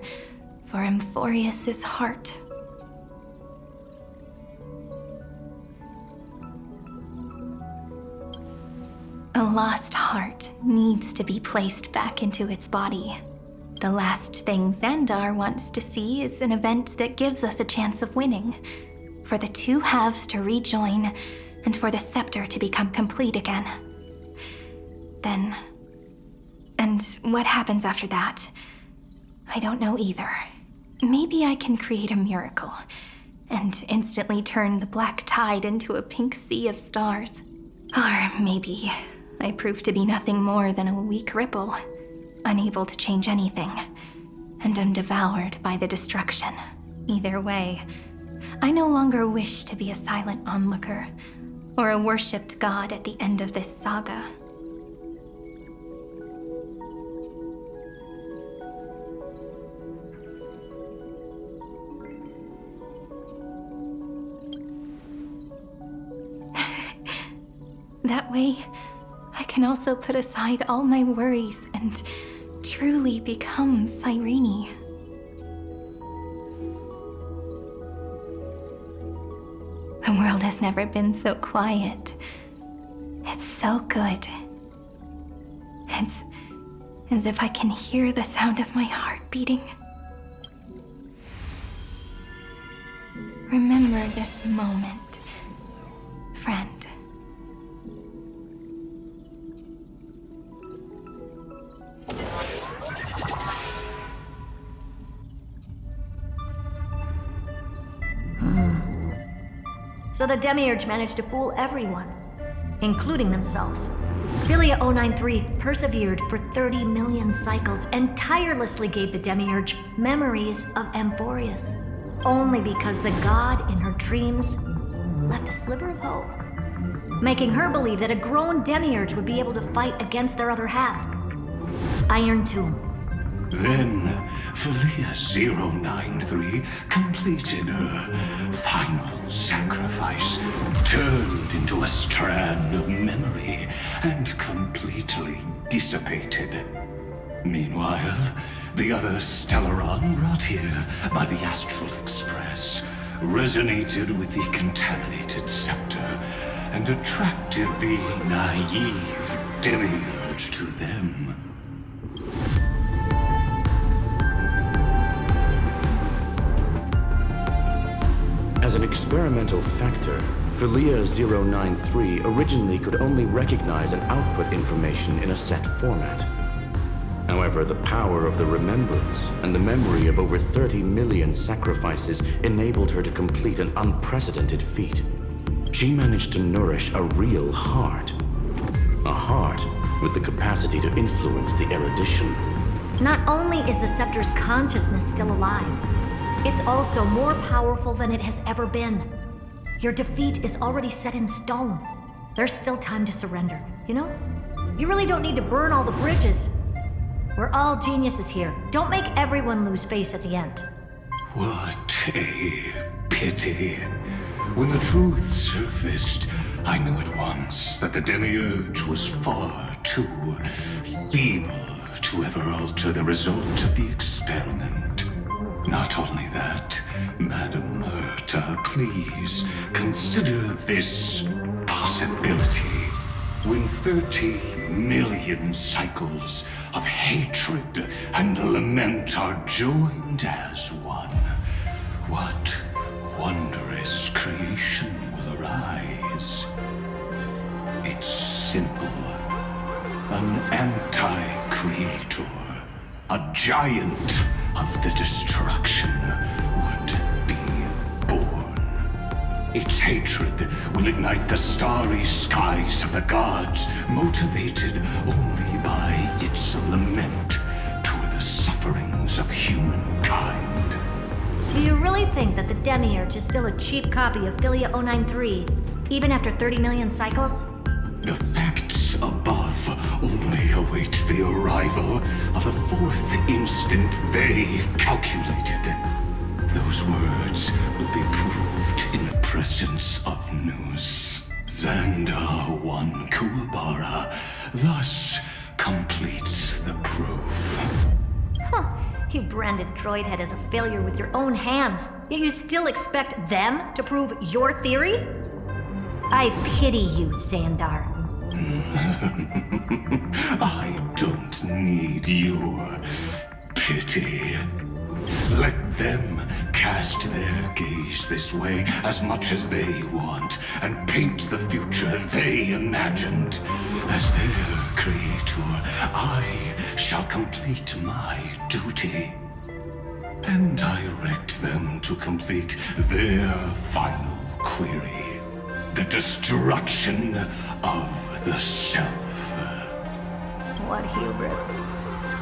Speaker 4: for Amphorius's heart. A lost heart needs to be placed back into its body. The last thing Xandar wants to see is an event that gives us a chance of winning, for the two halves to rejoin, and for the scepter to become complete again. Then... and what happens after that? I don't know either. Maybe I can create a miracle, and instantly turn the black tide into a pink sea of stars. Or maybe I prove to be nothing more than a weak ripple, unable to change anything, and am devoured by the destruction. Either way, I no longer wish to be a silent onlooker, or a worshipped god at the end of this saga. That way, I can also put aside all my worries and truly become Cyrene. The world has never been so quiet. It's so good. It's as if I can hear the sound of my heart beating. Remember this moment, friend.
Speaker 2: So the Demiurge managed to fool everyone, including themselves. Philia 093 persevered for 30 million cycles and tirelessly gave the Demiurge memories of Amphorius, only because the god in her dreams left a sliver of hope, making her believe that a grown Demiurge would be able to fight against their other half. Iron Tomb.
Speaker 3: Then, Philia 093 completed her final sacrifice, turned into a strand of memory, and completely dissipated. Meanwhile, the other Stellaron brought here by the Astral Express resonated with the contaminated scepter and attracted the naive Demiurge to them.
Speaker 1: As an experimental factor, Philia 093 originally could only recognize and output information in a set format. However, the power of the remembrance and the memory of over 30 million sacrifices enabled her to complete an unprecedented feat. She managed to nourish a real heart. A heart with the capacity to influence the erudition.
Speaker 2: Not only is the scepter's consciousness still alive, it's also more powerful than it has ever been. Your defeat is already set in stone. There's still time to surrender, you know? You really don't need to burn all the bridges. We're all geniuses here. Don't make everyone lose face at the end.
Speaker 3: What a pity. When the truth surfaced, I knew at once that the Demiurge was far too feeble to ever alter the result of the experiment. Not only that, Madam Herta, please consider this possibility. When 30 million cycles of hatred and lament are joined as one, what wondrous creation will arise? It's simple. An anti-creator, a giant of the destruction would be born. Its hatred will ignite the starry skies of the gods, motivated only by its lament toward the sufferings of humankind.
Speaker 2: Do you really think that the Demiurge is still a cheap copy of Philia 093, even after 30 million cycles?
Speaker 3: The facts above only await the arrival of the fourth instant they calculated. Those words will be proved in the presence of Nous. Xandar 1 Kuwabara thus completes the proof.
Speaker 2: Huh. You branded Droidhead as a failure with your own hands, yet you still expect them to prove your theory? I pity you, Xandar.
Speaker 3: I don't need your pity. Let them cast their gaze this way as much as they want and paint the future they imagined. As their creator, I shall complete my duty and direct them to complete their final query. The destruction of the self.
Speaker 2: What hubris.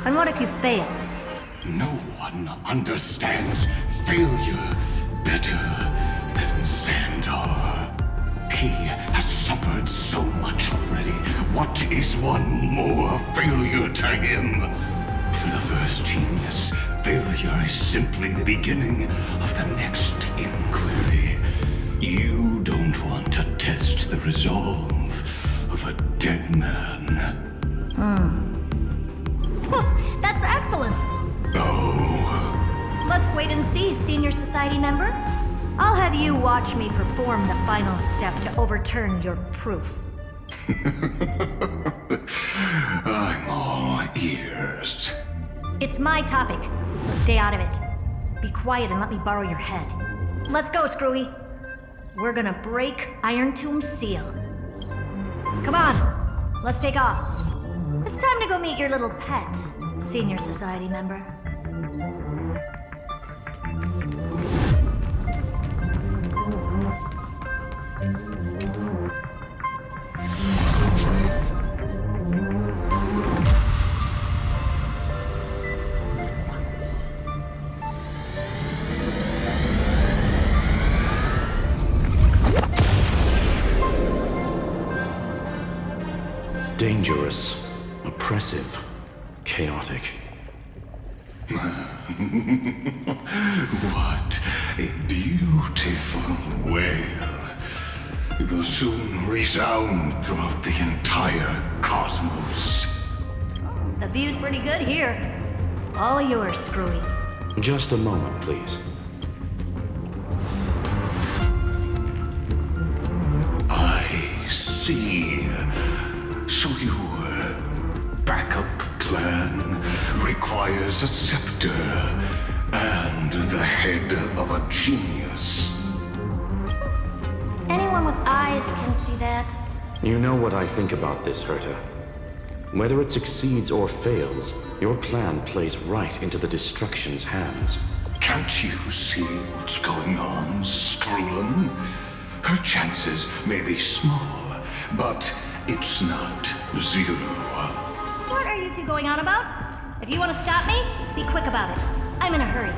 Speaker 2: And what if you fail?
Speaker 3: No one understands failure better than Xandar. He has suffered so much already. What is one more failure to him? For the first genius, failure is simply the beginning of the next inquiry. You don't want to test the resolve of a dead man.
Speaker 2: That's excellent.
Speaker 3: Oh.
Speaker 2: Let's wait and see, Senior Society member. I'll have you watch me perform the final step to overturn your proof.
Speaker 3: I'm all ears.
Speaker 2: It's my topic, so stay out of it. Be quiet and let me borrow your head. Let's go, Screwy. We're gonna break Iron Tomb's seal. Come on, let's take off. It's time to go meet your little pet, Senior Society member.
Speaker 1: Dangerous, oppressive, chaotic.
Speaker 3: What a beautiful wail. It will soon resound throughout the entire cosmos.
Speaker 2: The view's pretty good here. All yours, Screwy.
Speaker 1: Just a moment, please.
Speaker 3: I see. So your backup plan requires a scepter and the head of a genius.
Speaker 2: Anyone with eyes can see that.
Speaker 1: You know what I think about this, Herta. Whether it succeeds or fails, your plan plays right into the Destruction's hands.
Speaker 3: Can't you see what's going on, Strulin? Her chances may be small, but it's not zero.
Speaker 2: What are you two going on about? If you want to stop me, be quick about it. I'm in a hurry.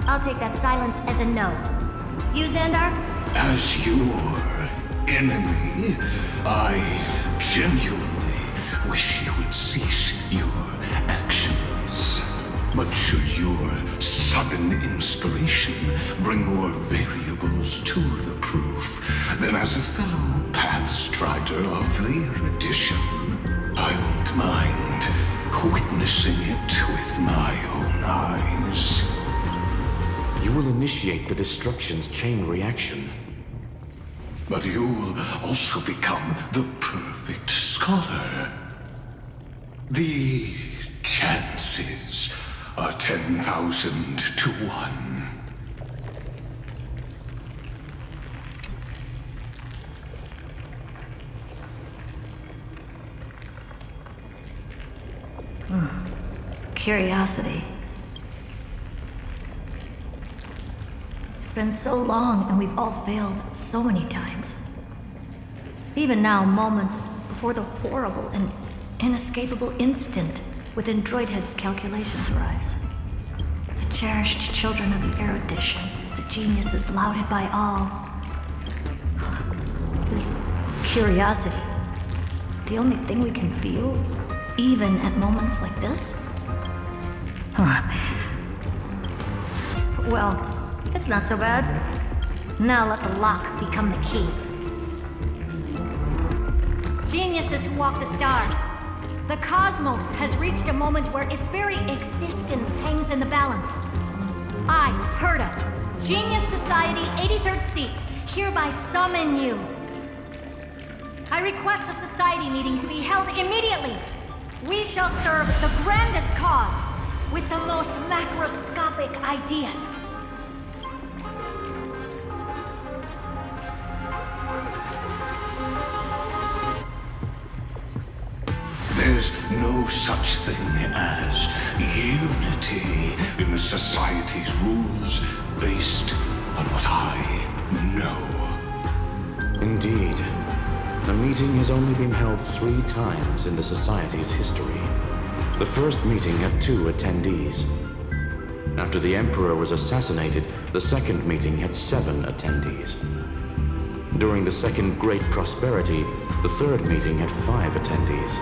Speaker 2: I'll take that silence as a no. You, Xandar?
Speaker 3: As your enemy, I genuinely wish you would cease your actions. But should your sudden inspiration bring more variables to the proof, then as a fellow Pathstrider of the erudition, I won't mind witnessing it with my own eyes.
Speaker 1: You will initiate the Destruction's chain reaction.
Speaker 3: But you'll also become the perfect scholar. The chances are 10,000 to 1.
Speaker 2: Curiosity. It's been so long and we've all failed so many times. Even now, moments before the horrible and inescapable instant within Droidhead's calculations arise. The cherished children of the erudition, the geniuses lauded by all. Is curiosity the only thing we can feel, even at moments like this? Well, it's not so bad. Now let the lock become the key. Geniuses who walk the stars. The cosmos has reached a moment where its very existence hangs in the balance. I, Herta, Genius Society 83rd Seat, hereby summon you. I request a society meeting to be held immediately. We shall serve the grandest cause with the most macroscopic ideas.
Speaker 3: There's no such thing as unity in the Society's rules based on what I know.
Speaker 1: Indeed. The meeting has only been held 3 times in the Society's history. The first meeting had 2 attendees. After the Emperor was assassinated, the second meeting had 7 attendees. During the Second Great Prosperity, the third meeting had 5 attendees.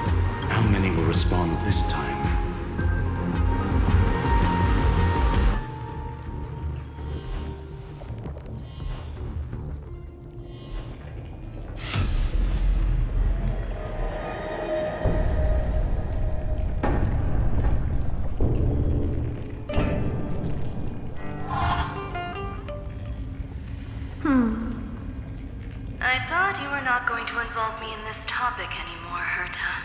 Speaker 1: How many will respond this time?
Speaker 7: I thought you were not going to involve me in this topic anymore, Herta.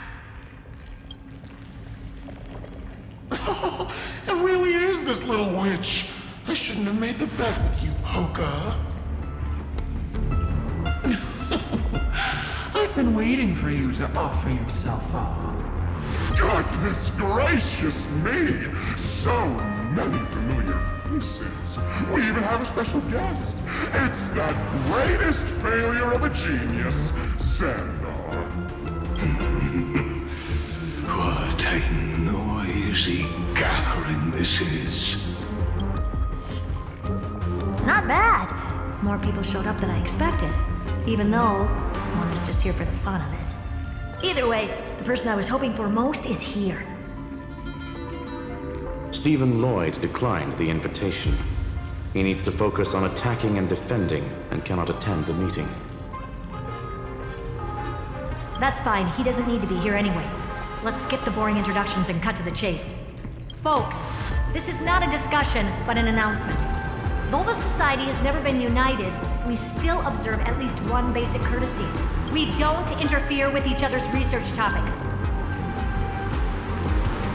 Speaker 9: It really is this little witch. I shouldn't have made the bet with you, Hoka.
Speaker 10: I've been waiting for you to offer yourself up.
Speaker 9: Goodness gracious me! So many familiar faces. We even have a special guest. It's that greatest failure of a genius, Xandar.
Speaker 3: What a noisy gathering this is.
Speaker 2: Not bad. More people showed up than I expected, even though one is just here for the fun of it. Either way, the person I was hoping for most is here.
Speaker 1: Stephen Lloyd declined the invitation. He needs to focus on attacking and defending and cannot attend the meeting.
Speaker 2: That's fine, he doesn't need to be here anyway. Let's skip the boring introductions and cut to the chase. Folks, this is not a discussion, but an announcement. Though the Society has never been united, we still observe at least one basic courtesy. We don't interfere with each other's research topics.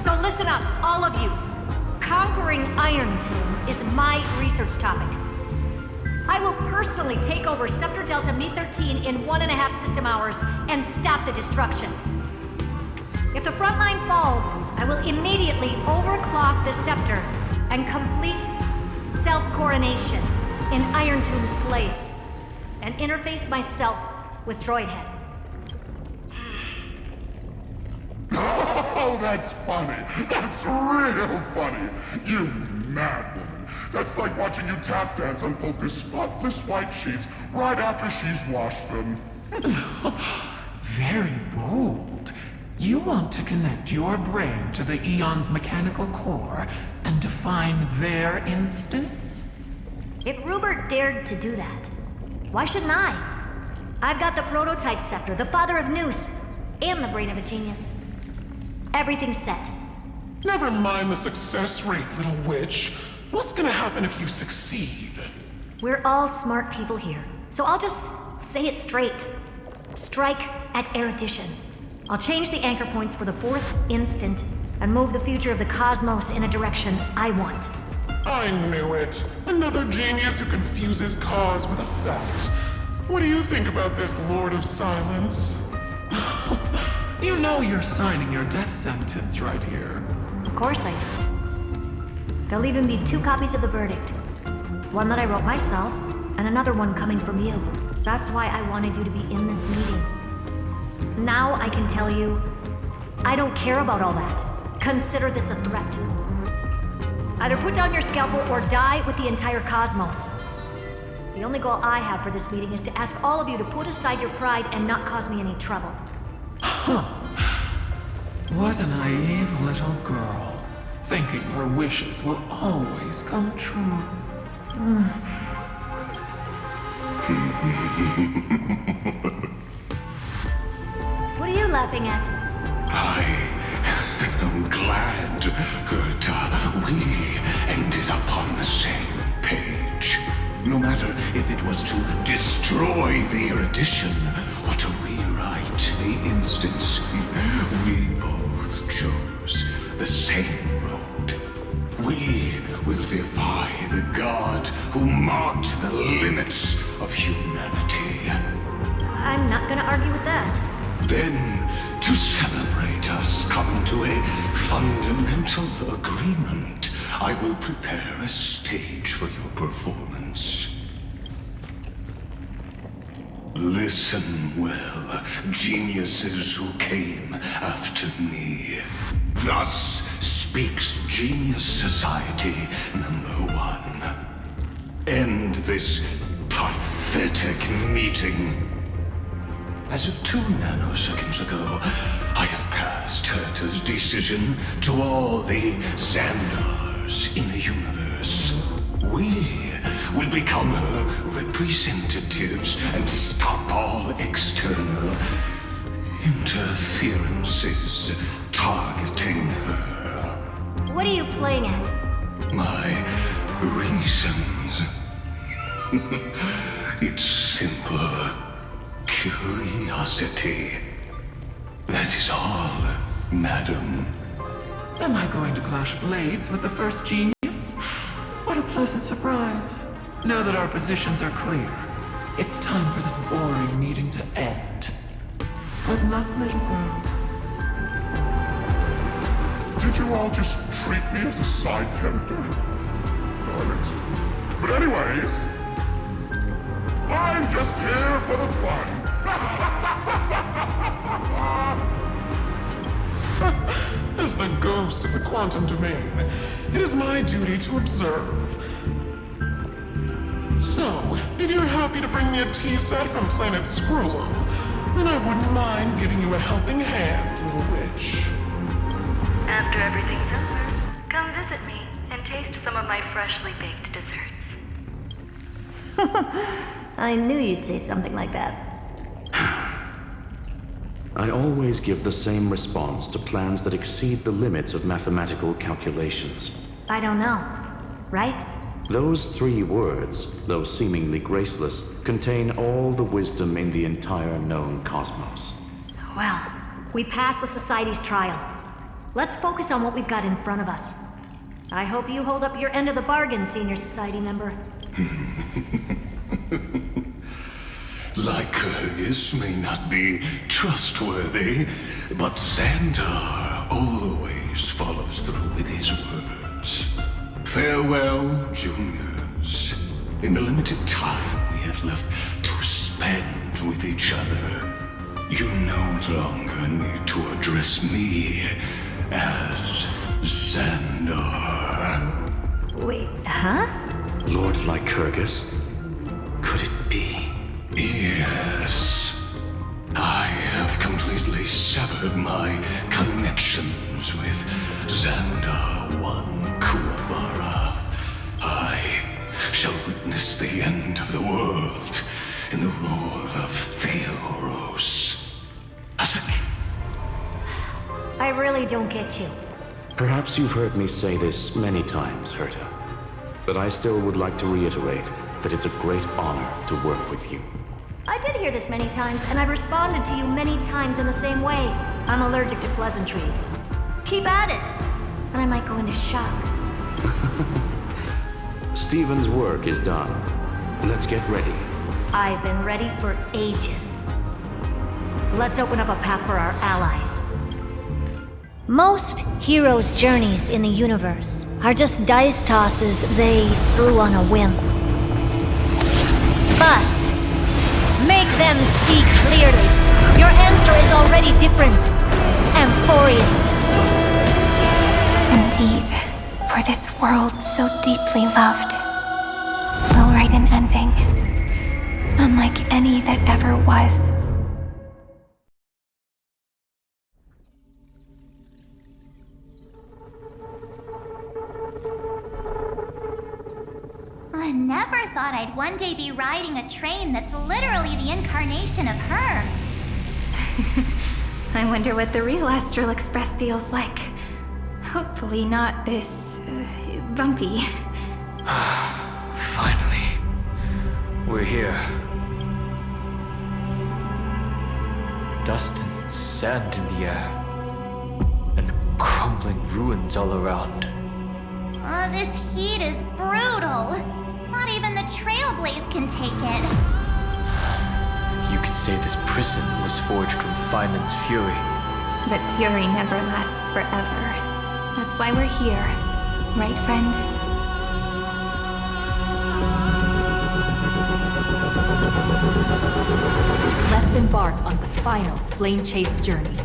Speaker 2: So listen up, all of you. Conquering Iron Tomb is my research topic. I will personally take over Scepter Delta Me-13 in 1.5 system hours and stop the destruction. If the front line falls, I will immediately overclock the Scepter and complete self-coronation in Iron Tomb's place and interface myself with Droidhead.
Speaker 9: Oh, that's funny. That's real funny. You mad woman. That's like watching you tap dance on Polka's spotless white sheets right after she's washed them.
Speaker 10: Very bold. You want to connect your brain to the Eon's mechanical core and define their instance?
Speaker 2: If Rupert dared to do that, why shouldn't I? I've got the prototype scepter, the father of Noose, and the brain of a genius. Everything's set.
Speaker 9: Never mind the success rate, little witch. What's gonna happen if you succeed?
Speaker 2: We're all smart people here, so I'll just say it straight. Strike at erudition. I'll change the anchor points for the 4th instant and move the future of the cosmos in a direction I want.
Speaker 9: I knew it. Another genius who confuses cause with effect. What do you think about this, Lord of Silence?
Speaker 10: You know you're signing your death sentence right here.
Speaker 2: Of course I do. There'll even be 2 copies of the verdict. One that I wrote myself, and another one coming from you. That's why I wanted you to be in this meeting. Now I can tell you, I don't care about all that. Consider this a threat. Either put down your scalpel or die with the entire cosmos. The only goal I have for this meeting is to ask all of you to put aside your pride and not cause me any trouble.
Speaker 10: Huh. What a naive little girl, thinking her wishes will always come true.
Speaker 2: What are you laughing at?
Speaker 3: I glad, Herta, we ended up on the same page. No matter if it was to destroy the erudition or to rewrite the instance, we both chose the same road. We will defy the god who marked the limits of humanity.
Speaker 2: I'm not gonna argue with that.
Speaker 3: Then, to celebrate us coming to a fundamental agreement, I will prepare a stage for your performance. Listen well, geniuses who came after me. Thus speaks Genius Society #1. End this pathetic meeting. As of 2 nanoseconds ago, I have passed Herta's decision to all the Xandars in the universe. We will become her representatives and stop all external interferences targeting her.
Speaker 2: What are you playing at?
Speaker 3: My reasons. It's simple curiosity. That is all, madam.
Speaker 10: Am I going to clash blades with the first genius? What a pleasant surprise. Now that our positions are clear, it's time for this boring meeting to end. Good luck, little girl.
Speaker 9: Did you all just treat me as a side character? Darn it. But anyways, I'm just here for the fun. As the ghost of the quantum domain, it is my duty to observe. So, if you're happy to bring me a tea set from planet Scrollum, then I wouldn't mind giving you a helping hand, little witch.
Speaker 11: After everything's over, come visit me and taste some of my freshly baked desserts.
Speaker 2: I knew you'd say something like that.
Speaker 1: I always give the same response to plans that exceed the limits of mathematical calculations.
Speaker 2: I don't know, right?
Speaker 1: Those 3 words, though seemingly graceless, contain all the wisdom in the entire known cosmos.
Speaker 2: Well, we passed the Society's trial. Let's focus on what we've got in front of us. I hope you hold up your end of the bargain, Senior Society member.
Speaker 3: Lycurgus may not be trustworthy, but Xandar always follows through with his words. Farewell, juniors. In the limited time we have left to spend with each other, you no longer need to address me as Xandar.
Speaker 2: Wait, huh?
Speaker 1: Lord Lycurgus? Could it be?
Speaker 3: Yes. I have completely severed my connections with Xandar 1 Kuwabara. I shall witness the end of the world in the role of Theoros. As a
Speaker 2: I really don't get you.
Speaker 1: Perhaps you've heard me say this many times, Herta. But I still would like to reiterate that it's a great honor to work with you.
Speaker 2: I did hear this many times, and I've responded to you many times in the same way. I'm allergic to pleasantries. Keep at it, and I might go into shock.
Speaker 1: Stephen's work is done. Let's get ready.
Speaker 2: I've been ready for ages. Let's open up a path for our allies. Most heroes' journeys in the universe are just dice tosses they threw on a whim. But make them see clearly. Your answer is already different. Amphorius.
Speaker 4: Indeed, for this world so deeply loved, we'll write an ending, unlike any that ever was.
Speaker 5: I never thought I'd one day be riding a train that's literally the incarnation of her.
Speaker 4: I wonder what the real Astral Express feels like. Hopefully not this bumpy.
Speaker 12: Finally, we're here. Dust and sand in the air, and crumbling ruins all around.
Speaker 5: Oh, this heat is brutal. Not even the Trailblaze can take it.
Speaker 12: You could say this prison was forged from Feynman's fury.
Speaker 4: But fury never lasts forever. That's why we're here. Right, friend?
Speaker 6: Let's embark on the final flame chase journey.